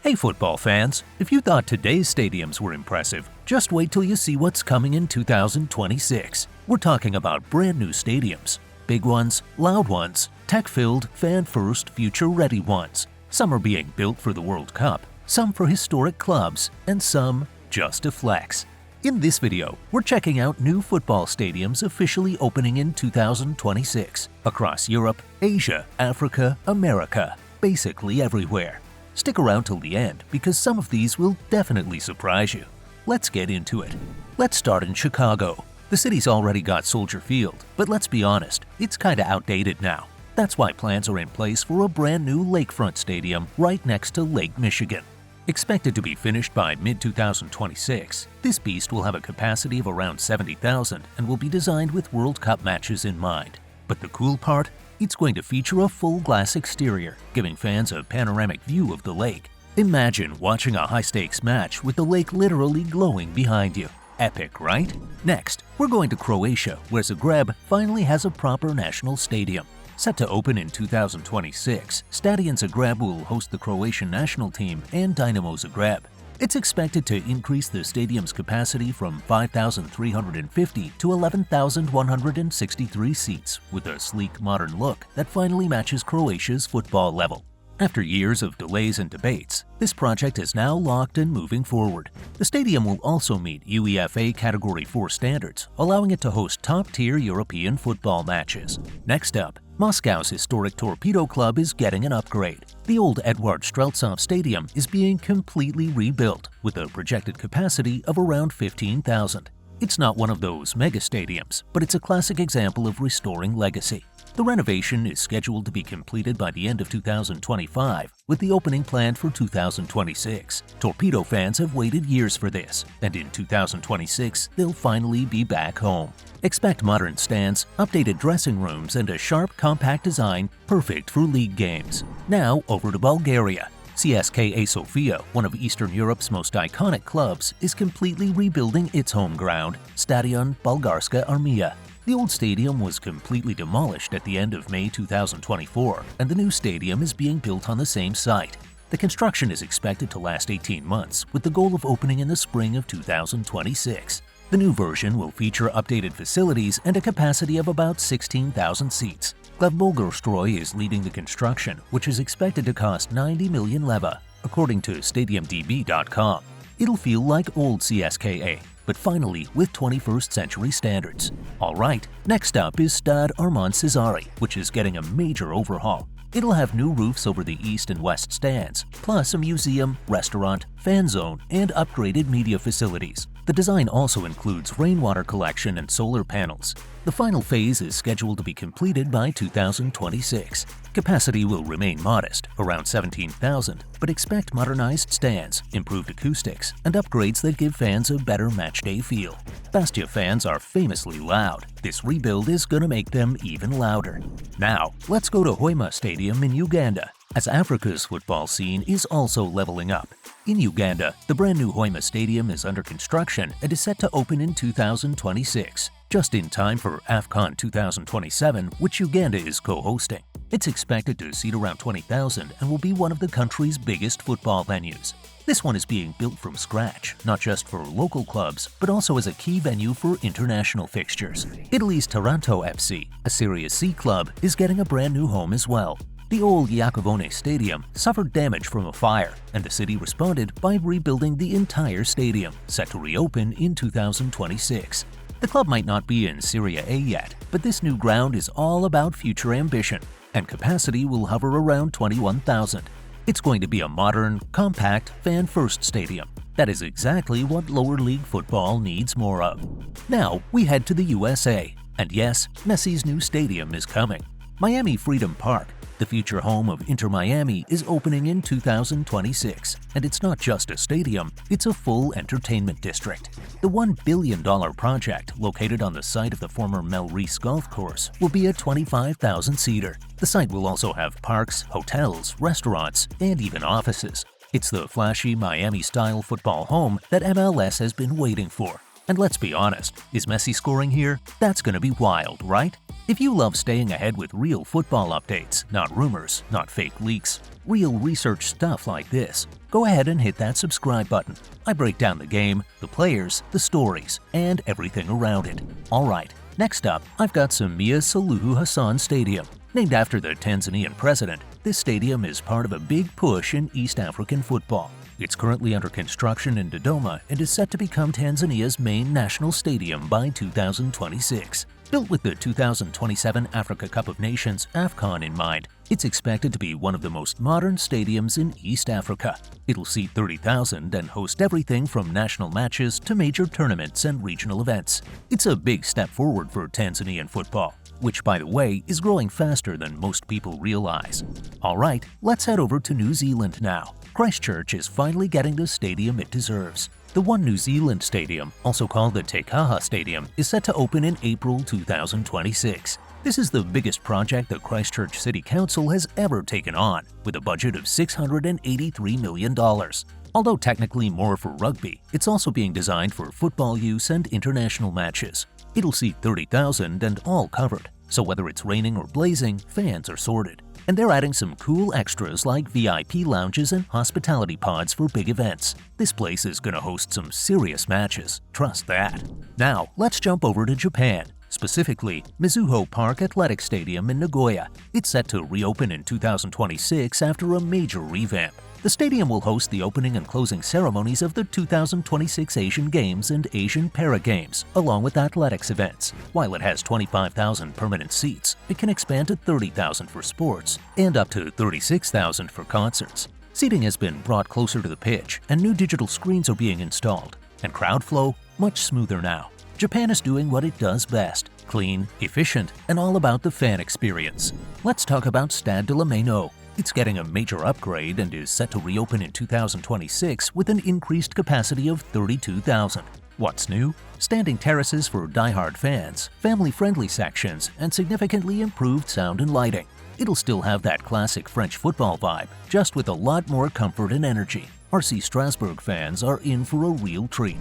Hey football fans, if you thought today's stadiums were impressive, just wait till you see what's coming in 2026. We're talking about brand new stadiums. Big ones, loud ones, tech-filled, fan-first, future-ready ones. Some are being built for the World Cup, some for historic clubs, and some just to flex. In this video, we're checking out new football stadiums officially opening in 2026 across Europe, Asia, Africa, America, basically everywhere. Stick around till the end because some of these will definitely surprise you. Let's get into it. Let's start in Chicago. The city's already got Soldier Field, but let's be honest, it's kinda outdated now. That's why plans are in place for a brand new lakefront stadium right next to Lake Michigan. Expected to be finished by mid-2026, this beast will have a capacity of around 70,000 and will be designed with World Cup matches in mind. But the cool part? It's going to feature a full glass exterior, giving fans a panoramic view of the lake. Imagine watching a high-stakes match with the lake literally glowing behind you. Epic, right? Next, we're going to Croatia, where Zagreb finally has a proper national stadium. Set to open in 2026, Stadion Zagreb will host the Croatian national team and Dinamo Zagreb. It's expected to increase the stadium's capacity from 5,350 to 11,163 seats, with a sleek, modern look that finally matches Croatia's football level. After years of delays and debates, this project is now locked and moving forward. The stadium will also meet UEFA Category 4 standards, allowing it to host top-tier European football matches. Next up, Moscow's historic Torpedo club is getting an upgrade. The old Eduard Streltsov Stadium is being completely rebuilt, with a projected capacity of around 15,000. It's not one of those mega stadiums, but it's a classic example of restoring legacy. The renovation is scheduled to be completed by the end of 2025, with the opening planned for 2026. Torpedo fans have waited years for this, and in 2026, they'll finally be back home. Expect modern stands, updated dressing rooms, and a sharp, compact design perfect for league games. Now over to Bulgaria. CSKA Sofia, one of Eastern Europe's most iconic clubs, is completely rebuilding its home ground, Stadion Bulgarska Armia. The old stadium was completely demolished at the end of May 2024, and the new stadium is being built on the same site. The construction is expected to last 18 months, with the goal of opening in the spring of 2026. The new version will feature updated facilities and a capacity of about 16,000 seats. Glavbolgarstroy is leading the construction, which is expected to cost 90 million leva, according to StadiumDB.com. It'll feel like old CSKA, but finally with 21st century standards. Alright, next up is Stade Armand Cesari, which is getting a major overhaul. It'll have new roofs over the east and west stands, plus a museum, restaurant, fan zone, and upgraded media facilities. The design also includes rainwater collection and solar panels. The final phase is scheduled to be completed by 2026. Capacity will remain modest, around 17,000, but expect modernized stands, improved acoustics, and upgrades that give fans a better matchday feel. Bastia fans are famously loud. This rebuild is gonna make them even louder. Now, let's go to Hoima Stadium in Uganda, as Africa's football scene is also leveling up. In Uganda, the brand new Hoima Stadium is under construction and is set to open in 2026, just in time for AFCON 2027, which Uganda is co-hosting. It's expected to seat around 20,000 and will be one of the country's biggest football venues. This one is being built from scratch, not just for local clubs, but also as a key venue for international fixtures. Italy's Taranto FC, a Serie C club, is getting a brand new home as well. The old Iacovone Stadium suffered damage from a fire, and the city responded by rebuilding the entire stadium, set to reopen in 2026. The club might not be in Syria A yet, but this new ground is all about future ambition, and capacity will hover around 21,000. It's going to be a modern, compact, fan-first stadium. That is exactly what lower league football needs more of. Now we head to the USA, and yes, Messi's new stadium is coming. Miami Freedom Park, the future home of Inter Miami, is opening in 2026, and it's not just a stadium, it's a full entertainment district. The $1 billion project, located on the site of the former Mel Reese golf course, will be a 25,000-seater. The site will also have parks, hotels, restaurants, and even offices. It's the flashy Miami-style football home that MLS has been waiting for. And let's be honest, is Messi scoring here? That's gonna be wild, right? If you love staying ahead with real football updates, not rumors, not fake leaks, real research stuff like this, go ahead and hit that subscribe button. I break down the game, the players, the stories, and everything around it. Alright, next up, I've got Samia Suluhu Hassan Stadium. Named after the Tanzanian president, this stadium is part of a big push in East African football. It's currently under construction in Dodoma and is set to become Tanzania's main national stadium by 2026. Built with the 2027 Africa Cup of Nations (AFCON) in mind, it's expected to be one of the most modern stadiums in East Africa. It'll seat 30,000 and host everything from national matches to major tournaments and regional events. It's a big step forward for Tanzanian football, which, by the way, is growing faster than most people realize. Alright, let's head over to New Zealand now. Christchurch is finally getting the stadium it deserves. The One New Zealand Stadium, also called the CSKA Stadium, is set to open in April 2026. This is the biggest project the Christchurch City Council has ever taken on, with a budget of $683 million. Although technically more for rugby, it's also being designed for football use and international matches. It'll seat 30,000 and all covered, so whether it's raining or blazing, fans are sorted. And they're adding some cool extras like VIP lounges and hospitality pods for big events. This place is gonna host some serious matches, trust that. Now, let's jump over to Japan, specifically Mizuho Park Athletic Stadium in Nagoya. It's set to reopen in 2026 after a major revamp. The stadium will host the opening and closing ceremonies of the 2026 Asian Games and Asian Para Games, along with athletics events. While it has 25,000 permanent seats, it can expand to 30,000 for sports and up to 36,000 for concerts. Seating has been brought closer to the pitch, and new digital screens are being installed. And crowd flow, much smoother now. Japan is doing what it does best: clean, efficient, and all about the fan experience. Let's talk about Stade de la Méno. It's getting a major upgrade and is set to reopen in 2026 with an increased capacity of 32,000. What's new? Standing terraces for die-hard fans, family-friendly sections, and significantly improved sound and lighting. It'll still have that classic French football vibe, just with a lot more comfort and energy. RC Strasbourg fans are in for a real treat.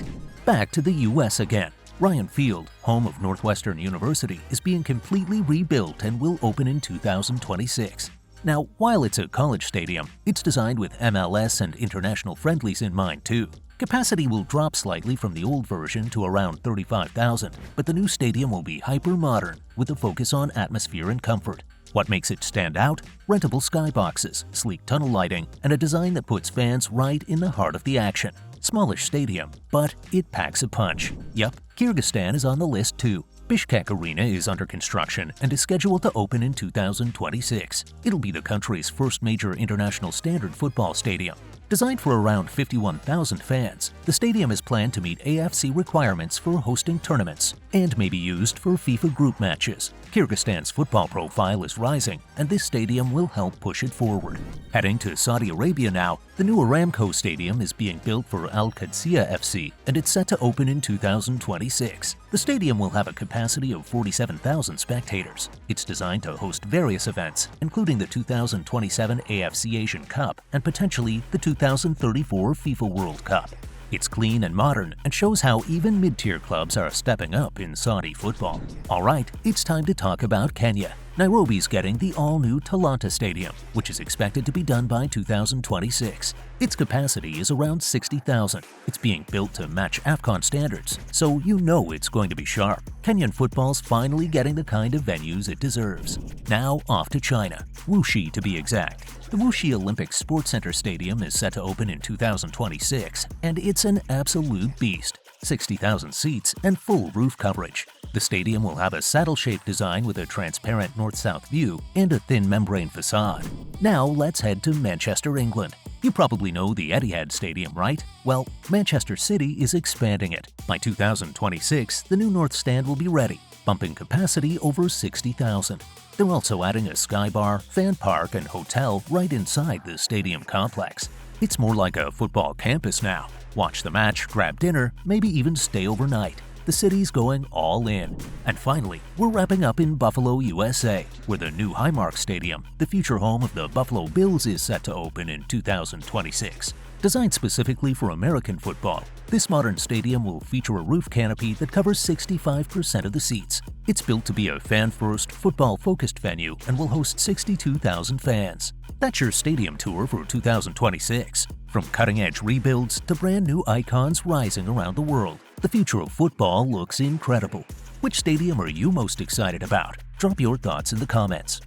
Back to the US again. Ryan Field, home of Northwestern University, is being completely rebuilt and will open in 2026. Now, while it's a college stadium, it's designed with MLS and international friendlies in mind too. Capacity will drop slightly from the old version to around 35,000, but the new stadium will be hyper-modern with a focus on atmosphere and comfort. What makes it stand out? Rentable skyboxes, sleek tunnel lighting, and a design that puts fans right in the heart of the action. Smallish stadium, but it packs a punch. Yup, Kyrgyzstan is on the list too. Bishkek Arena is under construction and is scheduled to open in 2026. It'll be the country's first major international standard football stadium. Designed for around 51,000 fans, the stadium is planned to meet AFC requirements for hosting tournaments and may be used for FIFA group matches. Kyrgyzstan's football profile is rising, and this stadium will help push it forward. Heading to Saudi Arabia now, the new Aramco Stadium is being built for Al Qadsiya FC, and it's set to open in 2026. The stadium will have a capacity of 47,000 spectators. It's designed to host various events, including the 2027 AFC Asian Cup and potentially the 2034 FIFA World Cup. It's clean and modern and shows how even mid-tier clubs are stepping up in Saudi football. Alright, it's time to talk about Kenya. Nairobi's getting the all-new Talanta Stadium, which is expected to be done by 2026. Its capacity is around 60,000. It's being built to match AFCON standards, so you know it's going to be sharp. Kenyan football's finally getting the kind of venues it deserves. Now off to China, Wuxi to be exact. The Wuxi Olympic Sports Center Stadium is set to open in 2026, and it's an absolute beast. 60,000 seats and full roof coverage. The stadium will have a saddle-shaped design with a transparent north-south view and a thin membrane facade. Now let's head to Manchester, England. You probably know the Etihad Stadium, right? Well, Manchester City is expanding it. By 2026, the new North Stand will be ready, bumping capacity over 60,000. They're also adding a sky bar, fan park, and hotel right inside the stadium complex. It's more like a football campus now. Watch the match, grab dinner, maybe even stay overnight. the city's going all in. And finally, we're wrapping up in Buffalo, USA, where the new Highmark Stadium, the future home of the Buffalo Bills, is set to open in 2026. Designed specifically for American football, this modern stadium will feature a roof canopy that covers 65% of the seats. It's built to be a fan-first, football-focused venue and will host 62,000 fans. That's your stadium tour for 2026. From cutting-edge rebuilds to brand-new icons rising around the world, the future of football looks incredible. Which stadium are you most excited about? Drop your thoughts in the comments.